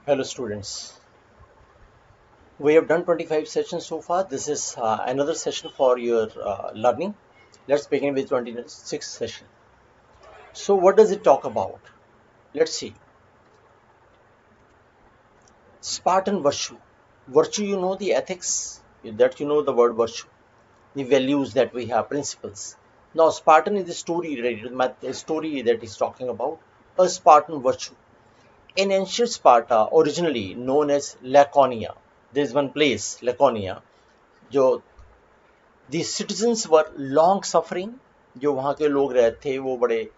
Hello students, we have done 25 sessions so far. This is another session for your learning. Let's begin with 26th session. So what does it talk about? Let's see. Spartan virtue. Virtue, you know the ethics, that you know the word virtue, the values that we have, principles. Now Spartan is the story, the story that he's talking about, a Spartan virtue. In ancient Sparta, originally known as Laconia, there is one place, Laconia, जो the citizens were long suffering. जो वहाँ के लोग रहते थे वो बड़े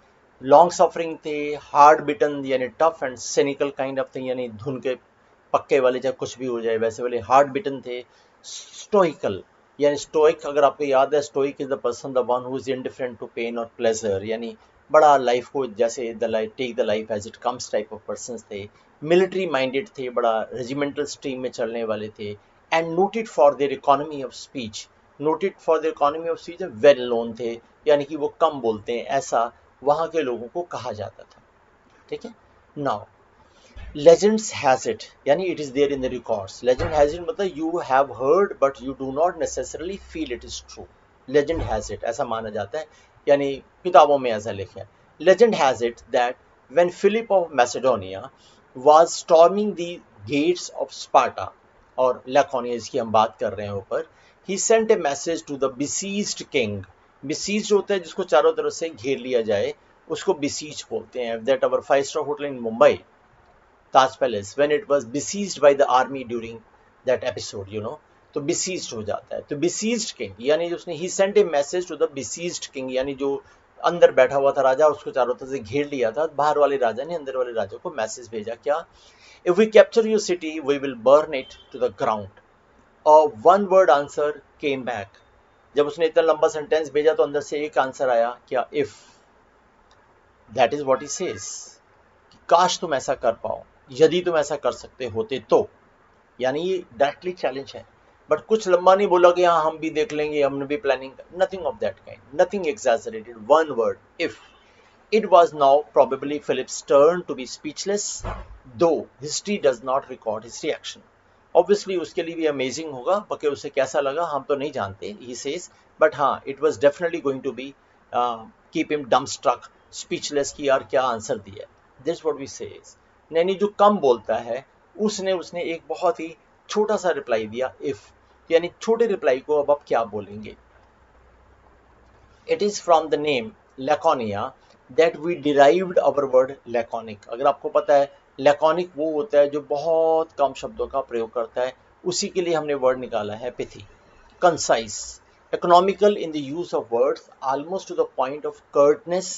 long suffering थे, हार्ड बिटन यानी tough and cynical kind of thing, यानी धुन के पक्के वाले, चाहे कुछ भी हो जाए वैसे वाले हार्ड बिटन थे. स्टोइकल यानी स्टोइक, अगर आपको याद है, stoic is the person the one who is indifferent to pain और प्लेजर, यानी बड़ा लाइफ को जैसे the life take the life as it comes type of person थे. मिलिट्री माइंडेड थे, बड़ा रेजिमेंटल स्ट्रीम में चलने वाले थे. And noted for their economy of speech, noted for the economy of speech, well known थे, यानी कि वो कम बोलते हैं, ऐसा वहाँ के लोगों को कहा जाता था. ठीक है. नाउ legends has it, यानी it is there in the records. Legend has it मतलब you have heard but you do not necessarily feel it is true. Legend has it, ऐसा माना जाता है, यानी किताबों में ऐसा लिखा है. Legend has it that when Philip of Macedonia was storming the gates of Sparta, और Laconia इसकी हम बात कर रहे हैं ऊपर, he sent a message to the besieged king. besieged होता है जिसको चारों तरफ से घेर लिया जाए, उसको besieged बोलते हैं. That our 5-star hotel in Mumbai, Taj Palace, when it was besieged by the army during that episode, तो besieged हो जाता है. तो besieged king यानी उसने he sent a message to the besieged king, यानी जो अंदर बैठा हुआ था राजा, उसको चारों तरफ से घेर लिया था. बाहर वाले राजा ने अंदर वाले राजा को मैसेज भेजा, क्या? If we capture your city, we will burn it to the ground. A one word answer came back. जब उसने इतना लंबा सेंटेंस भेजा तो अंदर से एक आंसर आया, क्या? If. That is what he says. काश तुम ऐसा कर पाओ, यदि तुम ऐसा कर सकते होते तो, यानी ये डायरेक्टली चैलेंज है. बट कुछ लंबा नहीं बोला कि हाँ हम भी देख लेंगे, हमने भी planning, nothing of that kind, nothing exaggerated, one word, if. It was now probably Philip's turn to be speechless, though history does not record his reaction. Obviously उसके लिए भी अमेजिंग होगा, बाकी उसे कैसा लगा हम तो नहीं जानते, he says, but हाँ, it was definitely going to be keep him dumbstruck, speechless कि यार क्या आंसर दिया. That's what we say. यानी जो कम बोलता है उसने एक बहुत ही छोटा सा रिप्लाई दिया, if, यानी छोटे रिप्लाई को अब आप क्या बोलेंगे. It is from the name Laconia that we derived our word laconic. अगर आपको पता है laconic वो होता है जो बहुत कम शब्दों का प्रयोग करता है, उसी के लिए हमने वर्ड निकाला है pithy, concise, economical in the use of words, almost to the point of curtness,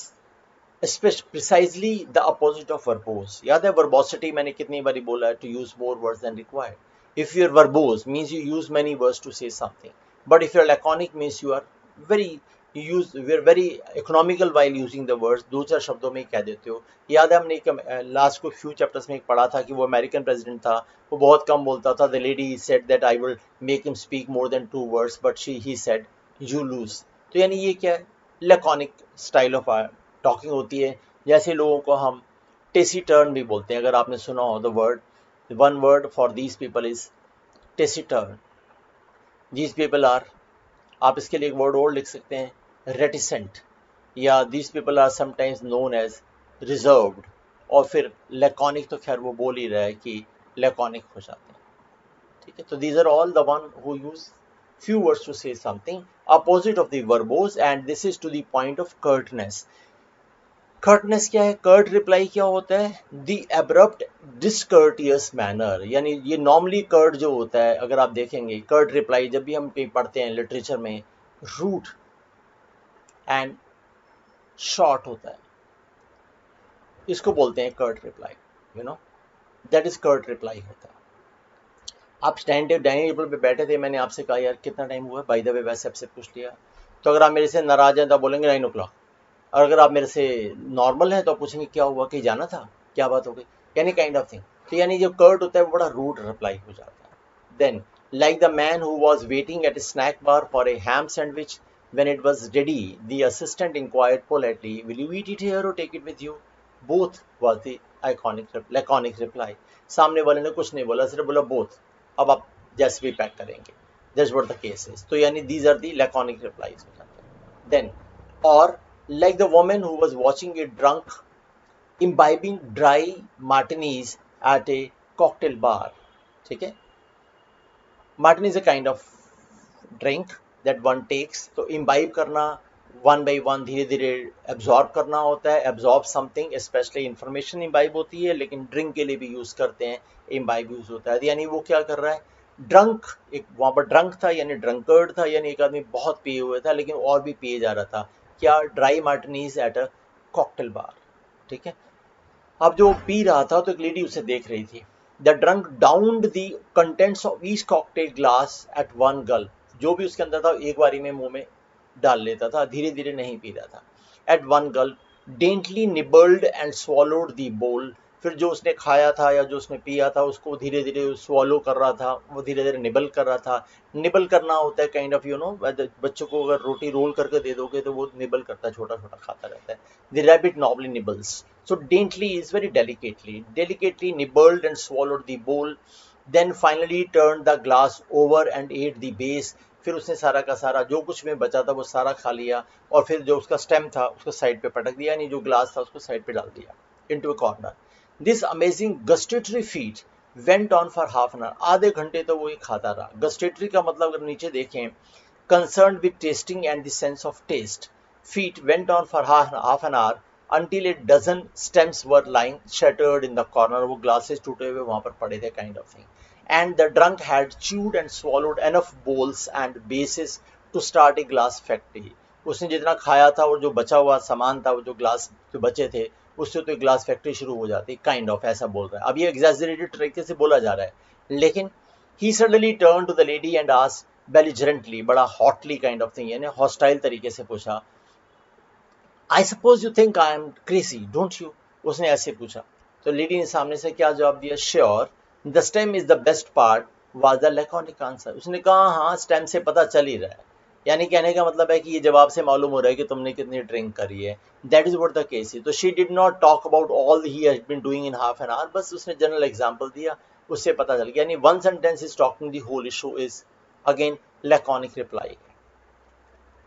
especially precisely the opposite of verbose. याद है verbosity मैंने कितनी बारी बोला है, to use more words than required. If you're verbose means you use many words to say something, but if you're laconic means you are very, we're very economical while using the words. दो चार शब्दों में ही कह देते हो. याद है हमने लास्ट को फ्यू चैप्टर्स में एक पढ़ा था कि वो अमेरिकन प्रेसिडेंट था, वो बहुत कम बोलता था. The lady said that I will make him speak more than 2 words, but he said you lose. तो यानी ये क्या है, लैकॉनिक स्टाइल ऑफ टॉकिंग होती है. जैसे लोगों को हम टेसिटर्न भी बोलते हैं, अगर आपने सुना हो the word, one word for these people is taciturn. These people are, आप इसके लिए एक वर्ड और लिख सकते हैं, रेटिसेंट, या these people are sometimes known as reserved. और फिर लैकॉनिक तो खैर वो बोल ही रहा है कि लैकॉनिक हो जाते हैं. ठीक है. तो these are all the one who use few words to say something, opposite of the verbose, and this is to the point of curtness. कर्टनेस क्या है, कर्ट रिप्लाई क्या होता है, द एब्रप्ट डिसकर्टियस मैनर. यानी ये नॉर्मली कर्ट जो होता है, अगर आप देखेंगे कर्ट रिप्लाई जब भी हम कहीं पढ़ते हैं लिटरेचर में, रूट एंड शॉर्ट होता है, इसको बोलते हैं curt reply. That is curt reply होता है. आप डाइनिंग टेबल पे बैठे थे, मैंने आपसे कहा यार कितना टाइम हुआ, बाय द वे वैसे आपसे पूछ लिया, तो अगर आप मेरे से नाराज हैं तो बोलेंगे 9 o'clock. और अगर आप मेरे से नॉर्मल है तो आप पूछेंगे क्या हुआ, कहीं जाना था, क्या बात हो गई, यानी काइंड ऑफ थिंग. तो यानी जो कर्ट होता है वो बड़ा रूड रिप्लाई हो जाता है. Then like the man who was waiting at a snack bar for a ham sandwich, when it was ready the assistant inquired politely, will you eat it here or take it with you. Both was the laconic reply. सामने वाले ने कुछ नहीं बोला, सिर्फ बोला both, अब आप जैसे भी पैक करेंगे, that's what the case is. तो यानी these are the laconic replies हो जाते हैं। देन और like the woman who was watching it drunk imbibing dry martinis at a cocktail bar, ठीक है। Martini is a kind of drink that one takes. तो imbibe करना, one by one धीरे धीरे एब्जॉर्ब करना होता है। Absorb something, specially information imbibe होती है, लेकिन ड्रिंक के लिए भी यूज करते हैं, इम्बाइब यूज होता है। यानी वो क्या कर रहा है, ड्रंक, एक वहां पर ड्रंक था यानी ड्रंकर्ड था, यानी एक आदमी बहुत पिए हुए था, लेकिन और भी पिए जा रहा था। क्या, dry Martinez at a cocktail bar, ठीक है। अब जो पी रहा था तो एक लेडी उसे देख रही थी। The drunk downed the contents of each cocktail glass at one gulp. जो भी उसके अंदर था एक बारी में मुंह में डाल लेता था, धीरे धीरे नहीं पी रहा था। At one gulp daintily nibbled and swallowed the bowl. फिर जो उसने खाया था या जो उसने पिया था उसको धीरे धीरे स्वॉलो कर रहा था, वो धीरे धीरे निबल कर रहा था। निबल करना होता है काइंड ऑफ बच्चों को अगर रोटी रोल करके दे दोगे तो वो निबल करता है, छोटा छोटा खाता रहता है। The rabbit normally nibbles. So daintily is very delicately nibbled and swallowed the bowl, then finally turned the glass over and ate the base. फिर उसने सारा का सारा जो कुछ में बचा था वो सारा खा लिया, और फिर जो उसका स्टेम था उसको साइड पे पटक दिया, यानी जो ग्लास था उसको साइड पे डाल दिया, into a corner. This amazing gustatory feat went on for half an hour. आधे घंटे तो वो ये खाता रहा। Gustatory का मतलब अगर नीचे देखें, concerned with tasting and the sense of taste. Feat went on for half an hour until a dozen stems were lying shattered in the corner. वो glasses टूटे हुए वहां पर पड़े थे, kind of thing. And the drunk had chewed and swallowed enough bowls and bases to start a glass factory. उसने जितना खाया था और जो बचा हुआ सामान था, वो जो ग्लास जो बचे थे, उससे तो ग्लास फैक्ट्री शुरू हो जाती, काइंड ऑफ ऐसा बोल रहा है। अब ये एग्जैजरेटेड तरीके से बोला जा रहा है, लेकिन he suddenly turn to the lady and asked belligerently, बड़ा हॉटली काइंड ऑफ थिंग, यानी हॉस्टाइल तरीके से पूछा, I suppose you think I am crazy don't you. उसने ऐसे पूछा तो लेडी ने सामने से क्या जवाब दिया, sure the stem is the best part was the laconic answer. उसने कहा हाँ, स्टेम से पता चल ही रहा है, यानी कहने का मतलब है कि ये जवाब से मालूम हो रहा है कि तुमने कितनी ड्रिंक करी है। That is what the case is. तो she did not talk about all he has been doing in half an hour, बस उसने जनरल एग्जांपल दिया, उससे पता चल गया। यानी one sentence is talking the whole issue is again laconic reply.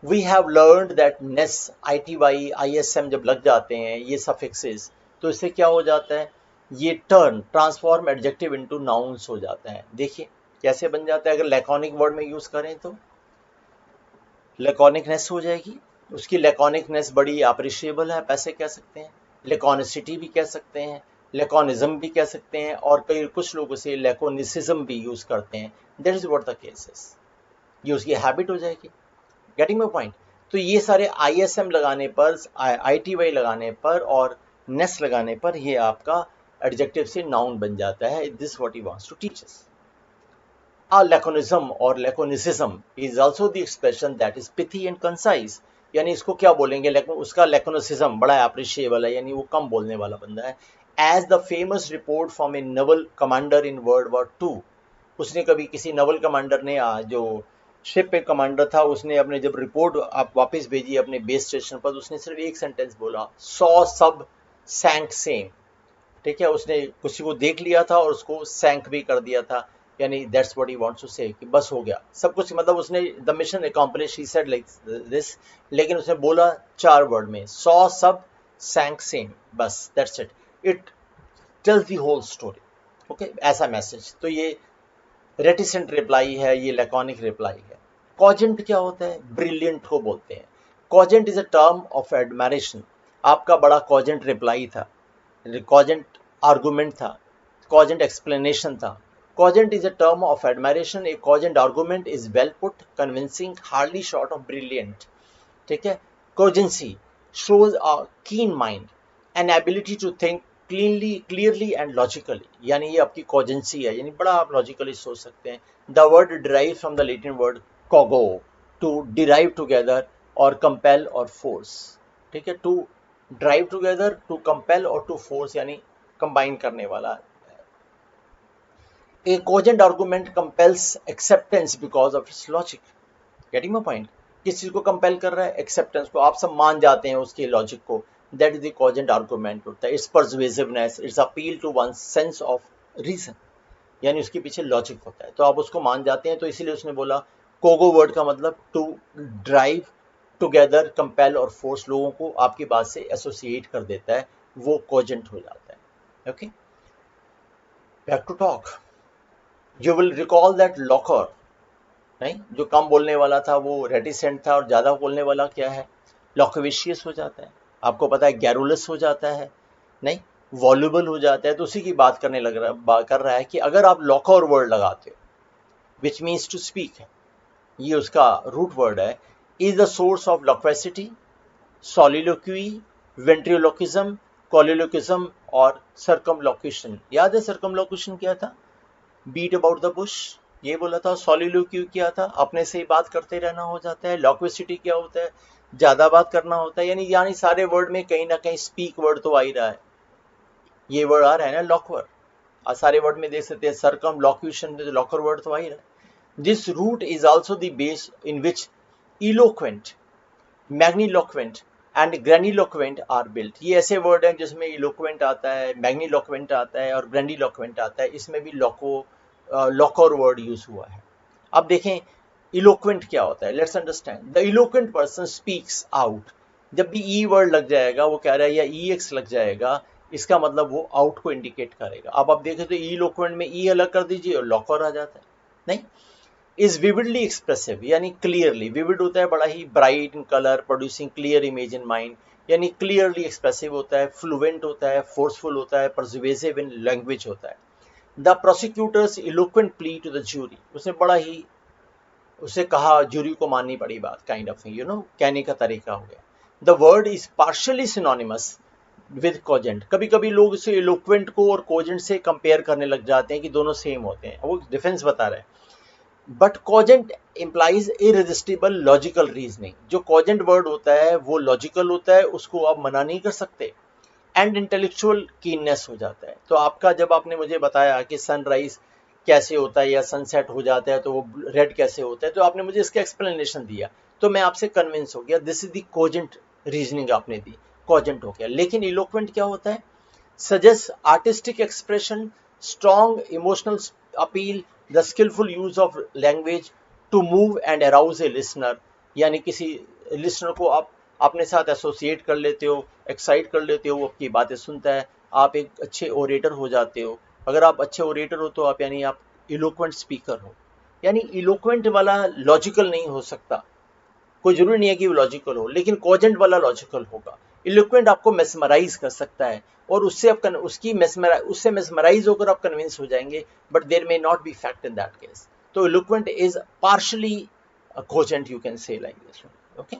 We have learned that ness, ITY, ISM जब लग जाते हैं ये सफिक्सेस, तो इससे क्या हो जाता है, ये turn transform adjective into nouns हो जाता है। देखिए कैसे बन जाता है, अगर लैकोनिक वर्ड में यूज करें तो लैकोनिकनेस हो जाएगी। उसकी लैकोनिकनेस बड़ी अप्रिशिएबल है, आप ऐसे कह सकते हैं। लैकोनिसिटी भी कह सकते हैं, लैकोनिज्म भी कह सकते हैं, और कई कुछ लोग उसे लैकोनिसिज्म भी यूज करते हैं। That is what the case is, ये उसकी हैबिट हो जाएगी। Getting my point. तो ये सारे ISM लगाने पर, ITY लगाने पर और नेस लगाने पर ये आपका एडजेक्टिव से नाउन बन जाता है। This what he wants to teach us. A laconism or laconicism is also the expression that is pithy and concise. यानी इसको क्या बोलेंगे, उसका लैकोनिसिज्म बड़ा अप्रिशिएबल है, यानी वो कम बोलने वाला बंदा है। As the famous report from a naval commander in world war 2। उसने कभी किसी नवल कमांडर ने, जो शिप पे कमांडर था, उसने अपने जब रिपोर्ट आप वापस भेजी अपने बेस स्टेशन पर, उसने सिर्फ एक सेंटेंस बोला, सॉ सब सैंक सेम। ठीक है, उसने किसी को देख लिया था और उसको सैंक भी कर दिया था, यानी that's what he wants to say कि बस हो गया सब कुछ, मतलब उसने the mission accomplish, he said like this, लेकिन उसने बोला 4 वर्ड में, सॉ सब सैंक सेम, बस that's it. It tells the whole story. Okay, ऐसा मैसेज। तो ये रेटिसेंट रिप्लाई है, ये लैकोनिक रिप्लाई है। कॉजेंट क्या होता है, ब्रिलियंट को बोलते हैं। Cogent is a term of admiration. आपका बड़ा कॉजेंट रिप्लाई था, कॉजेंट आर्गुमेंट था, कॉजेंट एक्सप्लेनेशन था। Cogent is a term of admiration. A cogent argument is well put, convincing, hardly short of brilliant. ठीक है, cogency shows a keen mind, an ability to think clearly and logically. यानी ये आपकी cogency है, यानी बड़ा आप logically सोच सकते हैं। The word derives from the Latin word cogo, to derive together or compel or force. ठीक है, to drive together, to compel or to force, यानी combine करने वाला। A cogent argument compels acceptance because of its logic. Getting my point? किस चीज को compel कर रहा है, एक्सेप्टेंस को। आप सब मान जाते हैं उसके लॉजिक को, that is the cogent argument होता है, its persuasiveness, its appeal to one sense of reason, यानी उसके पीछे लॉजिक होता है, तो आप उसको मान जाते हैं। तो इसीलिए उसने बोला कोगो वर्ड का मतलब टू ड्राइव, टुगेदर, कंपेल और फोर्स, लोगों को आपकी बात से एसोसिएट कर देता है, वो कॉजेंट हो जाता है। Okay, back to talk. You will recall that locker, नहीं, जो कम बोलने वाला था वो रेटिसेंट था, और ज्यादा बोलने वाला क्या है, लॉक्विशियस हो जाता है। आपको पता है गैरुलस हो जाता है, नहीं, वॉल्यूबल हो जाता है। तो उसी की बात करने लग रहा कर रहा है कि अगर आप लॉकर वर्ड लगाते हो, विच मीन्स टू स्पीक है, ये उसका रूट वर्ड है, इज द सोर्स ऑफ लॉक्वेसिटी, सॉलिलोक्वी, वेंट्रियोलोकिज्म, कॉलिलोकिज्म और सर्कमलोक्यूशन। याद है सर्कमलोक्यूशन क्या था, बीट अबाउट द बुश, ये बोला था। सॉलिलोक्यू क्या था, अपने से ही बात करते रहना हो जाता है। लॉक्विसिटी क्या होता है, ज्यादा बात करना होता है। यानी सारे वर्ड में कहीं ना कहीं स्पीक वर्ड तो आ ही रहा है, ये वर्ड आ रहा है ना लॉकवर, सारे वर्ड में देख सकते हैं। सर्कम लॉक्यूशन, लॉकर वर्ड तो आ ही रहा है। This root is also the base in which eloquent, magniloquent and grandiloquent are built. ये ऐसे वर्ड हैं जिसमें इलोक्वेंट आता है, मैग्नीलोक्वेंट आता है और ग्रेनिलोक्वेंट आता है। इसमें भी लॉकर वर्ड यूज हुआ है। अब देखें इलोक्वेंट क्या होता है, let's understand. The eloquent person speaks out, जब भी ई वर्ड लग जाएगा, वो कह रहा है, या ई एक्स लग जाएगा, इसका मतलब वो आउट को इंडिकेट करेगा। अब आप देखें तो इलोक्वेंट में ई अलग कर दीजिए और लॉकर आ जाता है, नहीं। इज विविडली एक्सप्रेसिव, यानी क्लियरली, विविड होता है बड़ा ही bright in colour, producing clear image in mind, यानी क्लियरली एक्सप्रेसिव होता है, फ्लुएंट होता है, फोर्सफुल होता है, परसुएसिव इन लैंग्वेज होता है। The prosecutors eloquent plea to the jury, उसने बड़ा ही, उसे कहा, ज्यूरी को माननी पड़ी बात, काइंड ऑफ थिंग, कहने का तरीका हो गया। The word is partially synonymous with cogent. कभी कभी लोग इसे इलोक्वेंट को और कोजेंट से कंपेयर करने लग जाते हैं कि दोनों सेम होते हैं, वो डिफरेंस बता रहे हैं। But cogent implies irresistible logical reasoning, जो कॉजेंट वर्ड होता है वो लॉजिकल होता है, उसको आप मना नहीं कर सकते। एंड इंटेलेक्चुअल कीननेस हो जाता है। तो आपका, जब आपने मुझे बताया कि सनराइज कैसे होता है या सनसेट हो जाता है तो वो रेड कैसे होता है, तो आपने मुझे इसका एक्सप्लेनेशन दिया, तो मैं आपसे कन्विंस हो गया, this is the cogent reasoning आपने दी, कॉजेंट हो गया। लेकिन इलोक्वेंट क्या होता है, suggests artistic expression, strong emotional appeal, the skillful use of language to move and arouse a listener, यानी किसी लिसनर को आप अपने साथ एसोसिएट कर लेते हो, एक्साइट कर लेते हो, वो आपकी बातें सुनता है, आप एक अच्छे ओरेटर हो जाते हो। अगर आप अच्छे ओरेटर हो तो आप, यानी आप इलोक्वेंट स्पीकर हो। यानी इलोक्वेंट वाला लॉजिकल नहीं हो सकता, कोई जरूरी नहीं है कि वो लॉजिकल हो, लेकिन कॉजेंट वाला लॉजिकल होगा। इलोक्वेंट आपको मेस्मराइज कर सकता है, और उससे आप उससे मेस्मराइज होकर आप कन्विंस हो जाएंगे, but there may not be fact in that case. तो eloquent is partially cogent, you can say like this. Okay,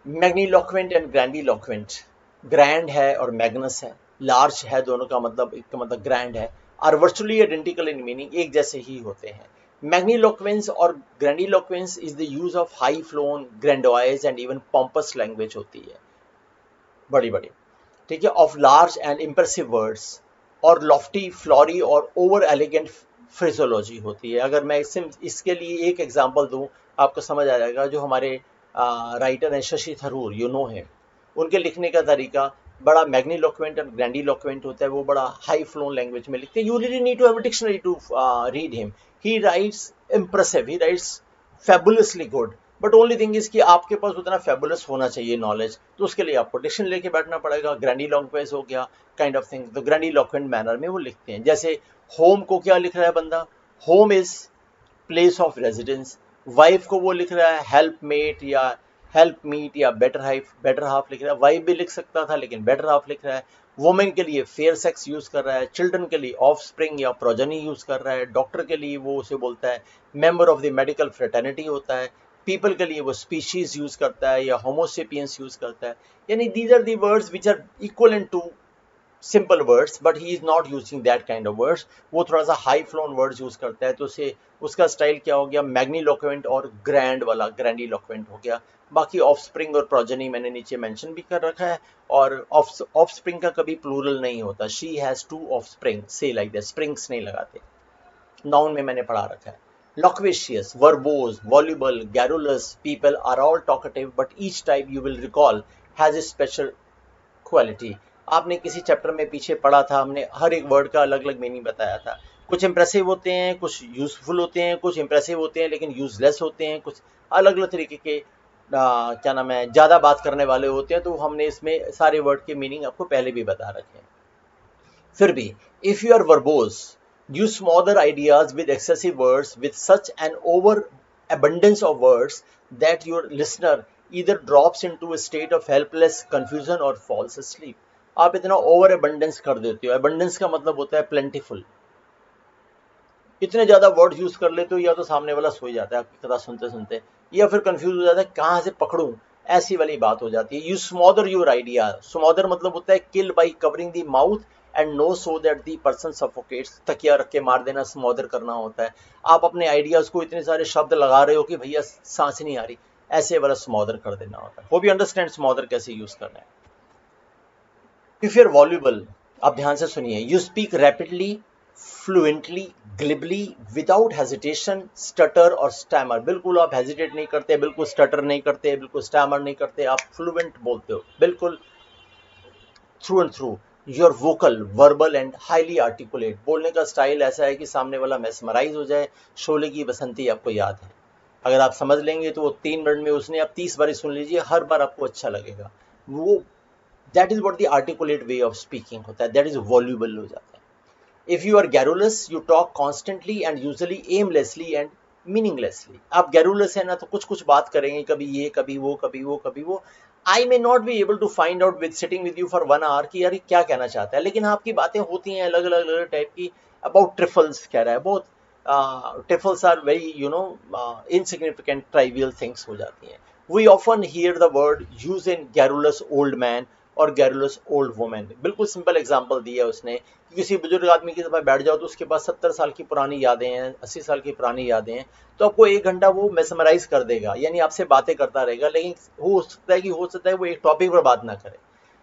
magniloquent and grandiloquent, grand है और मैग्नस है, लार्ज है, दोनों का मतलब, एक का मतलब ग्रैंड है, are virtually identical in meaning, एक जैसे ही होते हैं। मैग्नीलोक्वेंस और grandiloquence is the use of high flown, grandiose and even pompous language होती है, बड़ी बड़ी, ठीक है, of large and impressive words, और लॉफ्टी, फ्लोरी और ओवर एलिगेंट फ्रेजोलॉजी होती है। अगर मैं इसके लिए एक एग्जांपल दूं, आपको समझ आ जाएगा। जो हमारे राइटर हैं शशि थरूर, यू नो है, उनके लिखने का तरीका बड़ा मैग्नीलोक्वेंट और ग्रैंडीलोक्वेंट होता है, वो बड़ा हाई फ्लोन लैंग्वेज में लिखते हैं। You really need to have a dictionary to read him. He writes impressive, he writes fabulously good, but only thing is कि आपके पास उतना फैबुलस होना चाहिए नॉलेज, तो उसके लिए आपको डिक्शन लेके बैठना पड़ेगा। ग्रैंडीलोक्वेंस हो गया काइंड ऑफ थिंग, तो ग्रैंडीलोक्वेंट मैनर में वो लिखते हैं। जैसे होम को क्या लिख रहा है बंदा, home is place of residence. Wife को वो लिख रहा है हेल्प मेट या हेल्प मीट या बेटर हाफ लिख रहा है। वाइफ भी लिख सकता था लेकिन बेटर हाफ लिख रहा है। वुमेन के लिए फेयर सेक्स यूज कर रहा है। चिल्ड्रन के लिए ऑफ स्प्रिंग या प्रोजनी यूज कर रहा है। डॉक्टर के लिए वो उसे बोलता है member of the medical fraternity होता है। पीपल के लिए वो स्पीशीज यूज करता है या होमोसेपियंस यूज करता है। यानी these are the words which are equal to simple words, but he is not using that kind of words. वो थोड़ा सा हाई फ्लोन वर्ड्स यूज करता है, तो उसे उसका स्टाइल क्या हो गया, मैग्नीलोक्वेंट और ग्रैंड वाला ग्रैंडीलोक्वेंट हो गया। बाकी ऑफस्प्रिंग और प्रोजेनी मैंने नीचे मेंशन भी कर रखा है, और ऑफस्प्रिंग का कभी प्लूरल नहीं होता। शी हैज टू ऑफस्प्रिंग, से लाइक दैट, स्प्रिंग्स नहीं लगाते, नाउन में मैंने पढ़ा रखा है। Loquacious, verbose, voluble, garrulous people are all talkative, but each type you will recall has a special quality. आपने किसी चैप्टर में पीछे पढ़ा था, हमने हर एक वर्ड का अलग अलग मीनिंग बताया था। कुछ इंप्रेसिव होते हैं, कुछ यूजफुल होते हैं, कुछ इंप्रेसिव होते हैं लेकिन यूजलेस होते हैं, कुछ अलग अलग तरीके के क्या नाम है ज़्यादा बात करने वाले होते हैं। तो हमने इसमें सारे वर्ड के मीनिंग आपको पहले भी बता रखे हैं। फिर भी if you are verbose, you smother ideas with excessive words with such an over abundance of words that your listener either drops into a state of helpless confusion or falls asleep। आप इतना over abundance कर देते हो। abundance का मतलब होता है plentiful। इतने ज्यादा वर्ड यूज कर लेते हो या तो सामने वाला सो जाता है आपकी कथा सुनते सुनते, या फिर कंफ्यूज हो जाता है कहाँ से पकड़ूं, ऐसी वाली बात हो जाती है। You smother your idea. Smother मतलब होता है kill by covering the mouth and nose so that the person suffocates. तकिया रख के मार देना स्मॉदर करना होता है। आप अपने आइडियाज को इतने सारे शब्द लगा रहे हो कि भैया सांस नहीं आ रही, ऐसे वाला स्मॉदर कर देना होता है। होप यू अंडरस्टैंड स्मॉदर कैसे यूज करना है। इफ यूर वॉल्यूबल, आप ध्यान से सुनिए, you speak rapidly, fluently, glibly, without hesitation, stutter और स्टैमर। बिल्कुल आप हेजिटेट नहीं करते, बिल्कुल स्टटर नहीं करते, बिल्कुल स्टैमर नहीं करते, आप फ्लुएंट बोलते हो बिल्कुल through and through. Your vocal, verbal and highly articulate. बोलने का स्टाइल ऐसा है कि सामने वाला मेस्मराइज हो जाए। शोले की बसंती आपको याद है, अगर आप समझ लेंगे तो वो 3 मिनट में उसने आप 30 बार सुन लीजिए, हर बार आपको अच्छा लगेगा। वो that is what the articulate way of speaking होता है, दैट इज वॉल्यूबल हो जाता है। If you are garrulous, you talk constantly and usually aimlessly and meaninglessly। आप garrulous है ना तो कुछ कुछ बात करेंगे, कभी ये कभी वो कभी वो कभी वो। I may not be able to find out with sitting with you for 1 hour कि यार ये क्या कहना चाहता है, लेकिन आपकी बातें होती हैं अलग अलग अलग टाइप की। About trifles कह रहा है, बहुत trifles are very insignificant trivial things हो जाती हैं। We often hear the word used in garrulous old man और garrulous old woman। बिल्कुल सिंपल एग्जांपल दिया उसने, किसी बुजुर्ग आदमी के पास बैठ जाओ तो उसके पास 70 साल की पुरानी यादें हैं, 80 साल की पुरानी यादें हैं, तो आपको 1 घंटा वो मेसमराइज कर देगा, यानी आपसे बातें करता रहेगा, लेकिन हो सकता है वो एक टॉपिक पर बात ना करे।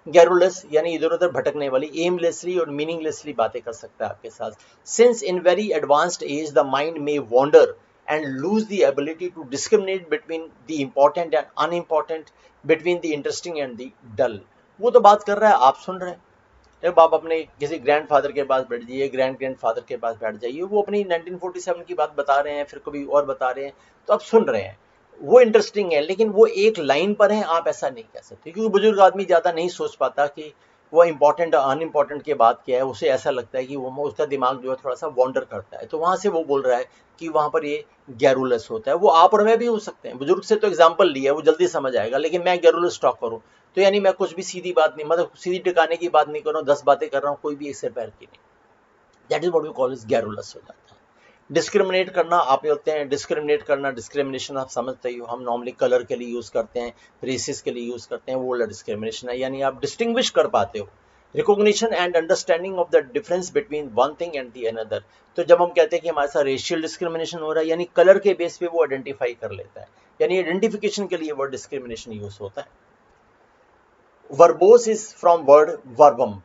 गैरुलस यानी इधर उधर भटकने वाली, एमलेसली और मीनिंगलेसली बातें कर सकता है आपके साथ। Since in very advanced age the mind में wander and lose the ability to discriminate between the important and unimportant, between the interesting and the dull। वो तो बात कर रहा है, आप सुन रहे हैं। जब आप अपने किसी ग्रैंडफादर के पास बैठ जाइए, ग्रैंडफादर के पास बैठ जाइए, वो अपनी 1947 की बात बता रहे हैं, फिर कभी और बता रहे हैं, तो आप सुन रहे हैं, वो इंटरेस्टिंग है, लेकिन वो एक लाइन पर है, आप ऐसा नहीं कह सकते, क्योंकि बुजुर्ग आदमी ज़्यादा नहीं सोच पाता कि वो इंपॉर्टेंट और अनइम्पॉर्टेंट की बात क्या है। उसे ऐसा लगता है कि वो उसका दिमाग जो है थोड़ा सा वॉन्डर करता है, तो वहाँ से वो बोल रहा है कि वहाँ पर ये गैरुलस होता है। वो आप और मैं भी हो सकते हैं, बुजुर्ग से तो एग्जाम्पल लिया, वो जल्दी समझ आएगा, लेकिन मैं गैरुलस टॉक करूँ तो यानी मैं कुछ भी सीधी बात नहीं, मतलब सीधी टिकाने की बात नहीं कर रहा हूँ, 10 बातें कर रहा हूँ, कोई भी एक सिर पैर की नहीं। That is what we call is garrulous हो जाता है। डिस्क्रिमिनेट करना, आप बोलते हैं डिस्क्रिमिनेट करना, डिस्क्रिमिनेशन आप समझते ही हो, हम नॉर्मली कलर के लिए यूज करते हैं, रेसिस के लिए यूज करते हैं, वो वाला डिस्क्रिमिनेशन है, यानी आप डिस्टिंग्विश कर पाते हो। Recognition and understanding of the difference between one thing and the another. तो जब हम कहते हैं कि हमारे साथ रेशियल डिस्क्रिमिनेशन हो रहा है, यानी कलर के बेस पे वो आइडेंटिफाई कर लेता है, यानी आइडेंटिफिकेशन के लिए वर्ड डिस्क्रिमिनेशन यूज होता है। Verbose is from word verbum.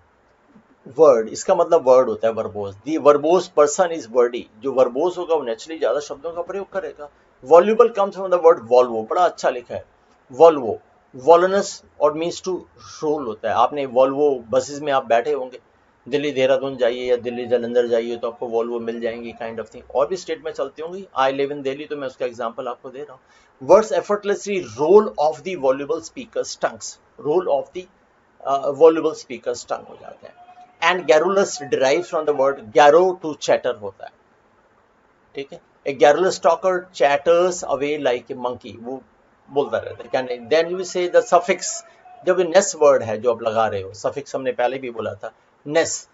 Word, इसका मतलब वर्ड होता है verbose. The verbose person is wordy. जो वर्बोस होगा वो नेचुरली ज्यादा शब्दों का प्रयोग करेगा। Voluble comes from the word volvo, बड़ा अच्छा लिखा है वॉल्वो। वॉलनस और मीन्स टू रोल होता है। आपने वॉल्वो बसेस में आप बैठे होंगे, दिल्ली देहरादून जाइए या दिल्ली जालंधर जाइए तो आपको वॉल्वो मिल जाएंगी, काइंड ऑफ थिंग। और भी स्टेट में चलती होंगी, आई लिव इन दिल्ली तो मैं उसका एग्जांपल आपको दे रहा हूँ। Words effortlessly roll off the voluble speaker's tongues. Roll off the voluble speaker's tongue हो जाते हैं। And garrulous derives from the word garrio to chatter होता है, ठीक है। A garrulous talker chatters away like a monkey, वो बोलता रहता है। Then you say the suffix, जब नेस वर्ड है जो आप लगा रहे हो, सफिक्स हमने पहले भी बोला था, ness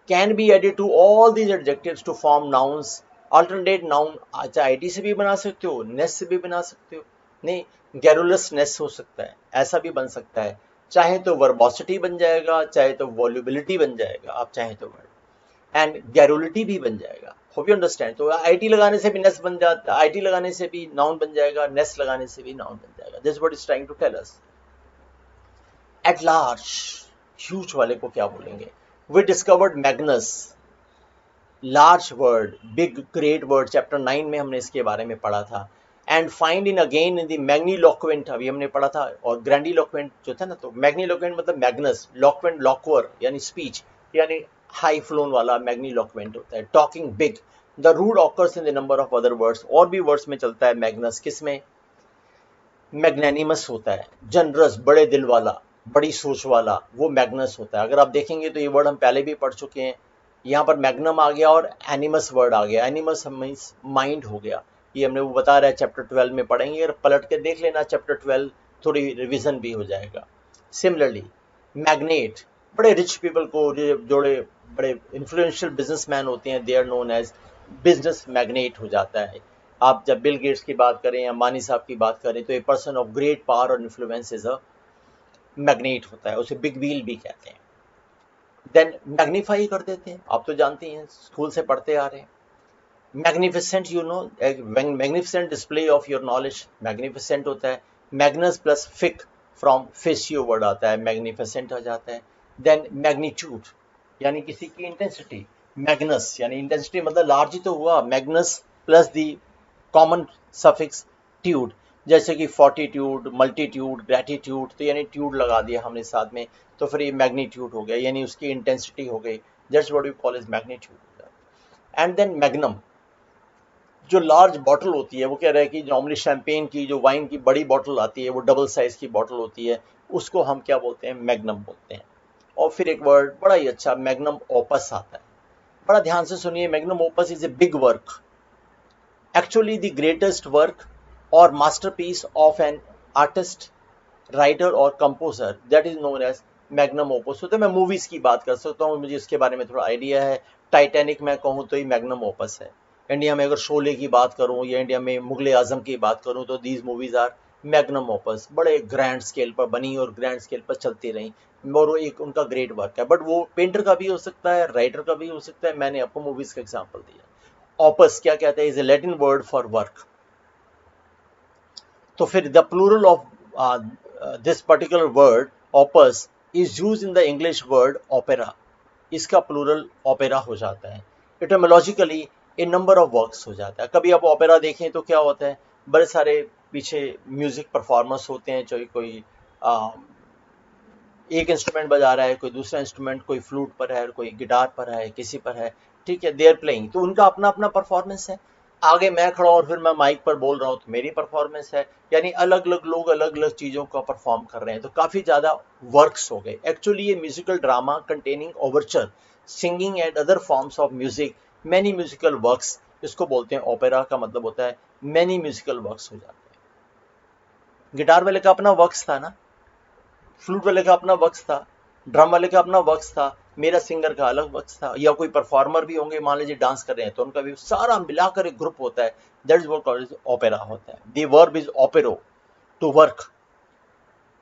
can be added to all these adjectives to form nouns. Alternate noun अच्छा आईटी से भी बना सकते हो, नेस से भी बना सकते हो। नहीं, गैरुलस नेस हो सकता है, ऐसा भी बन सकता है। चाहे तो वर्बोसिटी बन जाएगा, चाहे तो वॉल्यूबिलिटी बन जाएगा, आप चाहे तो वर्ड एंड गैरुलिटी भी बन जाएगा। Hope you understand. तो आईटी लगाने से भी नेस बन जाता है, आईटी लगाने से भी नाउन बन जाएगा, नेस लगाने से भी नाउन बन जाएगा। This what is trying to tell us. At large, huge वाले को क्या बोलेंगे? We discovered magnus large word, big great word, chapter 9 में हमने इसके बारे में पढ़ा था। And find in again in the magniloquent, अभी हमने पढ़ा था, और ग्रैंडीलोक्वेंट जो था ना, तो मैग्नीलोक्वेंट मतलब मैग्नस, लोक्वेंट लॉक्वर यानी स्पीच, यानी हाई फ्लोन वाला मैग्नीलोक्वेंट होता है, talking big. The root occurs in the number of other words, और भी वर्ड्स में चलता है मैग्नस, किसमें? मैग्नेनिमस होता है, जनरस, बड़े दिल वाला, बड़ी सोच वाला, वो मैग्नस होता है। अगर आप देखेंगे तो ये वर्ड हम पहले भी पढ़ चुके हैं। यहाँ पर मैग्नम आ गया और एनिमस वर्ड आ गया। एनिमस मीन्स माइंड हो गया, ये हमने वो बता रहा है, चैप्टर 12 में पढ़ेंगे, अगर पलट के देख लेना चैप्टर 12, थोड़ी रिविजन भी हो जाएगा। सिमिलरली मैग्नेट, बड़े रिच पीपल को जोड़े, बड़े इन्फ्लुएंशियल बिजनेसमैन होते हैं, they are known as business magnate हो जाता है। आप जब बिल गेट्स की बात करें या अंबानी साहब की बात करें तो a person of great power और इन्फ्लुएंस इज अ मैग्नेट होता है, उसे बिग व्हील भी कहते हैं। देन मैग्नीफाई कर देते हैं, आप तो जानते हैं, स्कूल से पढ़ते आ रहे हैं। Magnificent, you know, magnificent display of your knowledge, magnificent होता है। मैग्नस प्लस फिक, फ्रॉम फेसियो वर्ड आता है, मैग्निफिसेंट आ जाता है। देन मैग्नीट्यूड, यानी किसी की इंटेंसिटी। मैग्नस यानी इंटेंसिटी मतलब लार्ज ही तो हुआ, magnus plus the common suffix tude, जैसे कि फोर्टीट्यूड, मल्टीट्यूड, ग्रेटिट्यूड, तो यानी ट्यूड लगा दिया हमने साथ में, तो फिर ये मैग्नीट्यूड हो गया, यानी उसकी इंटेंसिटी हो गई। That's what we call is magnitude. And then magnum, जो लार्ज बॉटल होती है, वो कह रहा है कि नॉर्मली शैंपेन की, जो वाइन की बड़ी बॉटल आती है, वो डबल साइज की बॉटल होती है, उसको हम क्या बोलते हैं? मैग्नम बोलते हैं। और फिर एक वर्ड बड़ा ही अच्छा, मैग्नम ओपस आता है। बड़ा ध्यान से सुनिए, magnum opus is a big work, actually the greatest work or masterpiece of an artist, writer or composer, that is known as magnum opus. तो मैं मूवीज की बात कर सकता हूँ, मुझे इसके बारे में थोड़ा आइडिया है। टाइटैनिक मैं कहूँ तो ये मैग्नम ओपस है। इंडिया में अगर शोले की बात करूँ या इंडिया में मुगले आजम की बात करूँ तो these movies are magnum opus, बड़े ग्रैंड स्केल पर बनी और ग्रैंड स्केल पर चलती रही, और वो एक उनका ग्रेट वर्क है। बट वो पेंटर का भी हो सकता है, राइटर का भी हो सकता है, मैंने आपको मूवीज का एग्जाम्पल दिया। ऑपस क्या कहते हैं? Is a Latin word for work. तो फिर the plural of this particular word opus is use in the English word opera, इसका प्लूरल ओपेरा हो जाता है। Etymologically a number of works हो जाता है। कभी आप ओपेरा देखें तो क्या होता है, बड़े सारे पीछे म्यूजिक परफॉर्मेंस होते हैं, चाहे कोई एक इंस्ट्रूमेंट बजा रहा है, कोई दूसरा इंस्ट्रूमेंट, कोई फ्लूट पर है, कोई गिटार पर है, किसी पर है, ठीक है, दे आर प्लेइंग, तो उनका अपना अपना परफॉर्मेंस है। आगे मैं खड़ा और फिर मैं माइक पर बोल रहा हूँ तो मेरी परफॉर्मेंस है, यानी अलग अलग लोग अलग अलग चीज़ों का परफॉर्म कर रहे हैं, तो काफ़ी ज़्यादा वर्क्स हो गए। एक्चुअली ये musical drama containing Overture, singing and other forms of music, many musical works, इसको बोलते हैं ओपेरा, का मतलब होता है मैनी म्यूजिकल वर्क्स हो जाते हैं। गिटार वाले का अपना वर्क्स था ना, फ्लूट वाले का अपना वक्स था, ड्रम वाले का अपना वक्स था, मेरा सिंगर का अलग वक्स था, या कोई परफॉर्मर भी होंगे, मान लीजिए डांस कर रहे हैं तो उनका भी सारा मिलाकर एक ग्रुप होता है, दैट इज व्हाट ओपेरा होता है। The verb is opero, to work.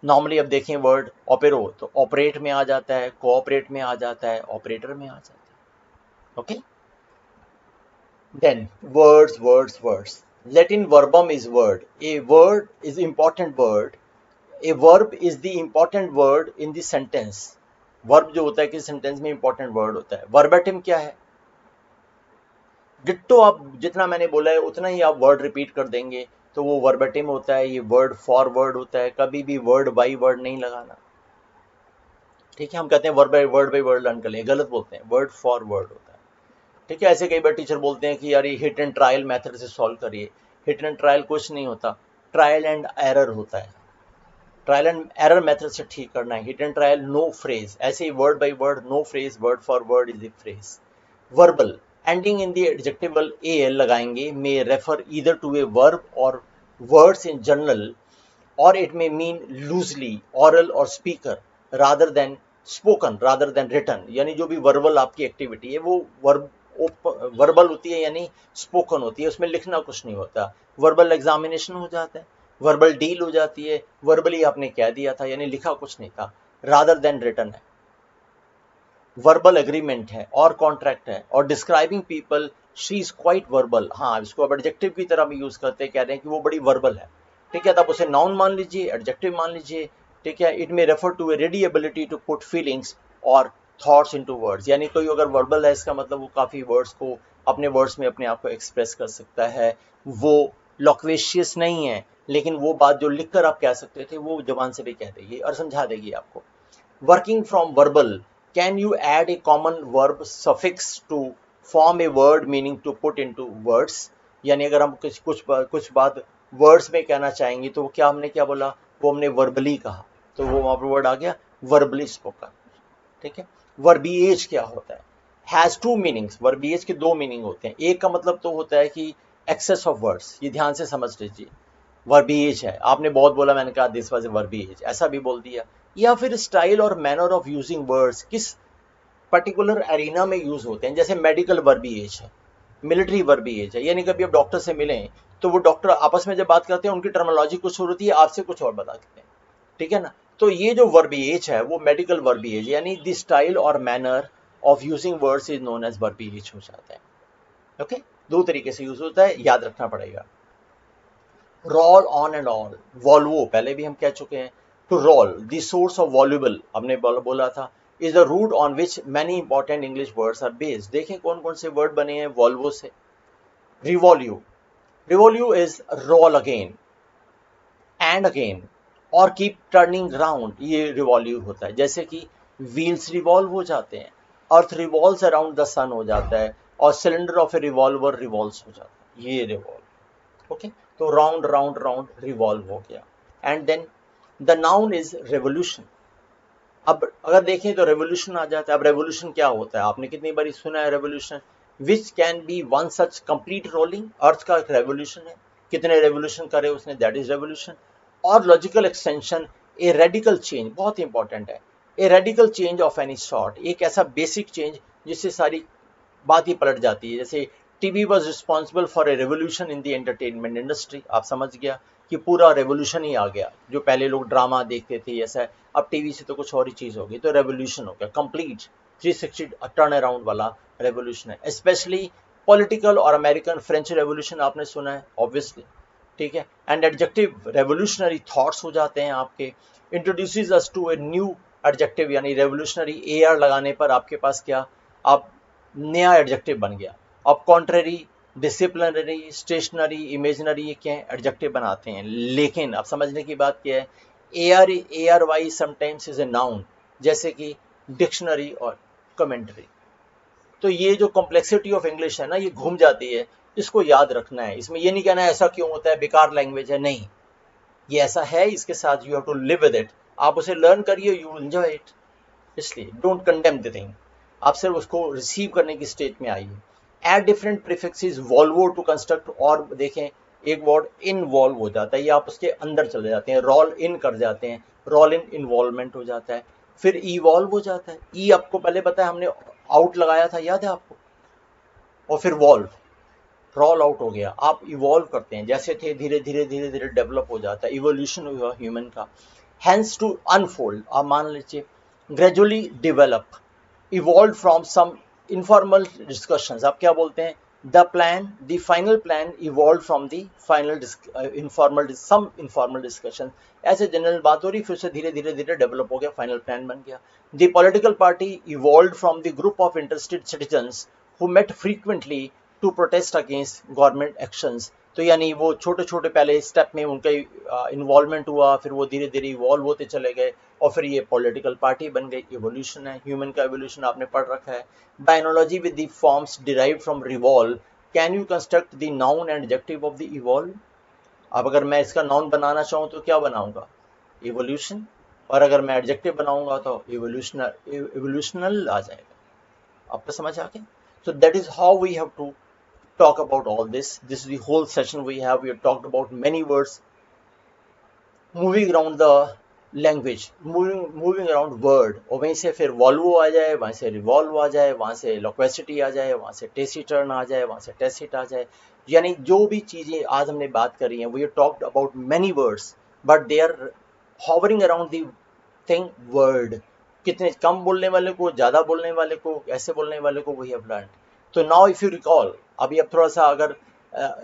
Normally अब देखें वर्ड ओपेरो तो ऑपरेट में आ जाता है, कोऑपरेट में आ जाता है, ऑपरेटर में आ जाता है। Okay, then words words words, Latin verbum is word, a word is important word, a verb is the important word in the sentence. Verb जो होता है कि सेंटेंस में इंपॉर्टेंट वर्ड होता है। वर्बेटिम क्या है? डिट्टो, आप जितना मैंने बोला है उतना ही आप वर्ड रिपीट कर देंगे तो वो वर्बेटिम होता है। ये वर्ड फॉर वर्ड होता है, कभी भी वर्ड बाई वर्ड नहीं लगाना, ठीक है। हम कहते हैं वर्ड बाई वर्ड लर्न कर लें, गलत बोलते हैं, वर्ड फॉर वर्ड होता है, ठीक है। ऐसे कई बार टीचर बोलते हैं कि यार ये हिट एंड ट्रायल मेथड से सॉल्व करिए। हिट एंड ट्रायल कुछ नहीं होता, ट्रायल एंड एरर होता है। ट्रायल एंड एरर मेथड से ठीक करना है। Hit and trial, no phrase, ऐसे ही word by word, no phrase, word for word is the phrase. Verbal, ending in the adjectival L लगाएंगे, may refer either to a verb और words in general, और it may mean loosely oral और speaker rather than spoken, rather than written, यानी जो भी verbal आपकी activity है वो वर्बल होती है, यानी स्पोकन होती है, उसमें लिखना कुछ नहीं होता। वर्बल एग्जामिनेशन हो जाता है, वर्बल डील हो जाती है, वर्बली आपने कह दिया था, यानी लिखा कुछ नहीं था। रादर देन रिटन है, वर्बल एग्रीमेंट है और कॉन्ट्रैक्ट है। और describing people, she is quite verbal, हाँ इसको अब एडजेक्टिव की तरह भी यूज करते हैं, कह रहे हैं कि वो बड़ी वर्बल है, ठीक है। तब उसे नाउन मान लीजिए, एडजेक्टिव मान लीजिए, ठीक है। It may refer to a ready ability to put feelings और थॉट्स इनटू वर्ड्स, यानी कोई अगर वर्बल है इसका मतलब वो काफ़ी वर्ड्स को अपने वर्ड्स में अपने आप को एक्सप्रेस कर सकता है। वो लॉक्वेशियस नहीं है, लेकिन वो बात जो लिखकर आप कह सकते थे वो जबान से भी कह देगी और समझा देगी आपको। Working from verbal, can you add a common verb suffix to form a word meaning to put into words, यानी अगर हम कुछ बात वर्ड्स में कहना चाहेंगे तो क्या हमने क्या बोला, वो हमने वर्बली कहा, तो वो वहां पर वर्ड आ गया वर्बली स्पोकन। ठीक है। वर्बिएज क्या होता है, हैज टू मीनिंग्स, वर्बिएज के दो मीनिंग होते हैं। एक का मतलब तो होता है कि एक्सेस ऑफ वर्ड्स, ये ध्यान से समझ लीजिए, वर्बिएज है, आपने बहुत बोला, मैंने कहा दिस वाज वर्बिएज, ऐसा भी बोल दिया। या फिर स्टाइल और मैनर ऑफ यूजिंग वर्ड्स, किस पर्टिकुलर एरिना में यूज होते हैं, जैसे मेडिकल वर्बिएज है, मिलिट्री वर्बिएज है, यानी कभी आप डॉक्टर से मिलें तो वो डॉक्टर आपस में जब बात करते हैं उनकी टर्मिनोलॉजी कुछ और होती है, आपसे कुछ और बताते हैं। ठीक है ना। तो ये जो वर्बिएज है वो मेडिकल वर्बिएज, यानी द स्टाइल और manner of using words is known as verbiage हो जाता है। ओके, दो तरीके से यूज होता है, याद रखना पड़ेगा। Roll on and all, volvo पहले भी हम कह चुके हैं। To roll, the source of voluble, हमने बोला था, is the root on which many important English words are based. देखें कौन कौन से वर्ड बने हैं वॉल्वो से। Revolve, revolve is roll again and again और कीप टर्निंग राउंड, ये रिवॉल्व होता है। जैसे कि व्हील्स रिवॉल्व हो जाते हैं, अर्थ रिवॉल्व्स अराउंड द सन हो जाता है, और cylinder of a revolver revolves हो जाता है, ये रिवॉल्व। ओके, तो राउंड राउंड राउंड रिवॉल्व हो गया। And then the noun is revolution. अब अगर देखें तो रेवोल्यूशन आ जाता है। अब रेवोल्यूशन क्या होता है, आपने कितनी बारी सुना है revolution, which can be one such complete rolling, earth का रेवोल्यूशन है, कितने रेवोल्यूशन करे उसने, दैट इज रेवोल्यूशन। और logical extension, a radical change, बहुत इंपॉर्टेंट है, a radical change of any sort, एक ऐसा बेसिक चेंज जिससे सारी बात ही पलट जाती है। जैसे TV was responsible for a revolution in the entertainment industry, आप समझ गया कि पूरा रेवोल्यूशन ही आ गया, जो पहले लोग ड्रामा देखते थे ऐसा है, अब टीवी से तो कुछ और ही चीज होगी, तो रेवोल्यूशन हो गया कंप्लीट 360 टर्न अराउंड वाला रेवोल्यूशन है। स्पेशली पॉलिटिकल और अमेरिकन फ्रेंच रेवोल्यूशन आपने सुना है ऑब्वियसली। ठीक है। एंड एडजेक्टिव, रेवोल्यूशनरी थॉट्स हो जाते हैं आपके। Introduces us to a new adjective, यानी रेवोल्यूशनरी ए आर लगाने पर आपके पास क्या, आप नया एडजेक्टिव बन गया। अब कॉन्ट्ररी, डिसिप्लिनरी, स्टेशनरी, इमेजनरी, ये क्या है, एडजेक्टिव बनाते हैं। लेकिन अब समझने की बात क्या है, A R Y sometimes is a noun, जैसे कि डिक्शनरी और कमेंट्री। तो ये जो कॉम्प्लेक्सिटी ऑफ इंग्लिश है ना, ये घूम जाती है, इसको याद रखना है। इसमें ये नहीं कहना है ऐसा क्यों होता है, बेकार लैंग्वेज है, नहीं, ये ऐसा है, इसके साथ you have to live with it, आप उसे लर्न करिए, यू एंजॉय इट। इसलिए डोंट कंडेम द थिंग, आप सिर्फ उसको रिसीव करने की स्टेज में आइए। Add different prefixes volvo to construct, और देखें एक वर्ड इनवॉल्व हो जाता है, या आप उसके अंदर चले जाते हैं, रोल इन कर जाते हैं, रोल इन इन्वॉल्वमेंट हो जाता है। फिर इवॉल्व हो जाता है, ई आपको पहले पता है, हमने आउट लगाया था, याद है आपको, और फिर वॉल्व, रोल आउट हो गया, आप इवॉल्व करते हैं, जैसे थे धीरे धीरे धीरे धीरे डेवलप हो जाता है, इवोल्यूशन हुआ ह्यूमन का। हैंस टू अनफोल्ड, आप मान लीजिए gradually develop, evolve from some informal discussions, आप क्या बोलते हैं, the plan, the final plan evolve from the final informal, some informal discussion, ऐसे जनरल बात हो रही, फिर से धीरे धीरे धीरे डेवलप हो गया, फाइनल प्लान बन गया। The political party evolve from the group of interested citizens who met frequently to protest against government actions, तो यानी वो छोटे छोटे पहले स्टेप में उनका इन्वॉल्वमेंट हुआ, फिर वो धीरे धीरे इवॉल्व होते चले गए, और फिर ये पॉलिटिकल पार्टी बन गई। इवोल्यूशन है, ह्यूमन का इवोल्यूशन आपने पढ़ रखा है। By with the forms derived from revolve, can you construct the noun and adjective of the evolve. अब अगर मैं इसका नाउन बनाना चाहूँ तो क्या बनाऊंगा, इवोल्यूशन, और अगर मैं एडजेक्टिव बनाऊंगा तो इवोल्यूशनल आ जाएगा। आपको समझ आ गया। So that is how we have to talk about all this. This is the whole session we have. We have talked about many words, moving around the language, moving around word, और वहीं से फिर Volvo आ जाए, वहाँ से revolve आ जाए, वहाँ से लोक्वेसिटी आ जाए, वहाँ से टेसिटर्न आ जाए, वहाँ से टेसिट आ जाए, यानी जो भी चीज़ें आज हमने बात करी हैं, we have talked about many words, but they are hovering around the thing word, कितने कम बोलने वाले को, ज़्यादा बोलने वाले को, ऐसे बोलने वाले को, we have learned. तो नाउ इफ़ यू रिकॉल, अभी अब थोड़ा सा अगर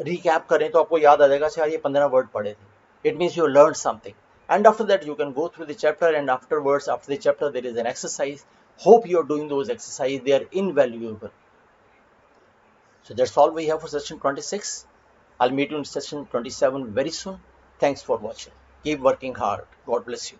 रिकैप करें तो आपको याद आ जाएगा, शायद ये 15 वर्ड पढ़े थे, it means you learn something, and after that you can go through the chapter, and afterwards after the chapter there is an exercise, Hope you are doing those exercises. They are invaluable. So that's all we have for session 26. I'll meet you in session 27 very soon. Thanks for watching. Keep working hard. God bless you.